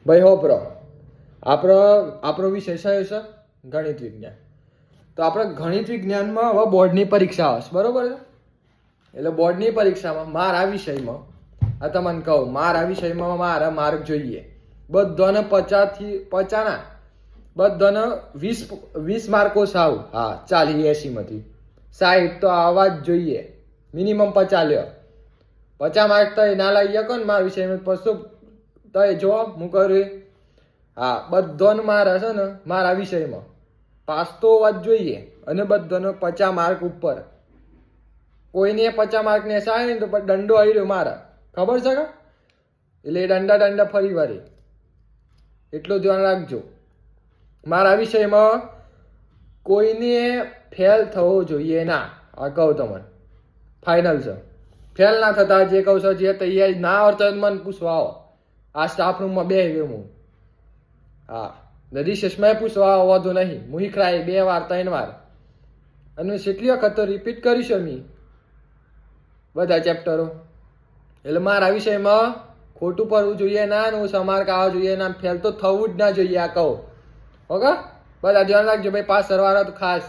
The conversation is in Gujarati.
ભાઈ હોપરો આપણો વિષય કયો છે? ગણિત વિજ્ઞાન. તો આપણે ગણિત વિજ્ઞાનમાં હવે બોર્ડની પરીક્ષા આવશે, બરોબર છે? એટલે બોર્ડની પરીક્ષામાં મારા વિષયમાં આ તમને કહું, મારા વિષયમાં મારા માર્ક જોઈએ બધાને 50 ના, બધાને 20 માર્કો સાવ, હા 40-80 60 તો આવવા જ જોઈએ, મિનિમમ 50 લ્યો. 50 માર્ક તો ના લાગી શકો ને મારા વિષયમાં, પછી તો જો હું કરું, હા બધાને મારા છે ને મારા વિષયમાં પાસ તો હોવા જ જોઈએ, અને બધાનો 50 માર્ક ઉપર. કોઈને 50 માર્ક ને આવે ને તો દંડો આવી રહ્યો મારા, ખબર છે કે? એટલે દંડા ફરી વારી, એટલું ધ્યાન રાખજો. મારા વિષયમાં કોઈને ફેલ થવો જોઈએ ના, આ કહું તમને ફાઇનલ છે. ફેલ ના થતા, જે કહું છું જે તૈયારી ના આવડતા મને પૂછવા આવો, આ સ્ટાફ રૂમમાં બે ગયો હું, હા રિસેસમાં પૂછવા આવો, વાંધો નહીં, હું શીખડાય 2 વાર 3 વાર, અને કેટલી વખત તો રિપીટ કરીશ અમે બધા ચેપ્ટરો. એટલે મારા વિષયમાં ખોટું પડવું જોઈએ ના, હું સમાર્ક આવવા જોઈએ ના, ફેલ તો થવું જ ના જોઈએ, આ કહું. ઓકે, બધા ધ્યાન રાખજો ભાઈ, પાસ કરવાના તો ખાસ.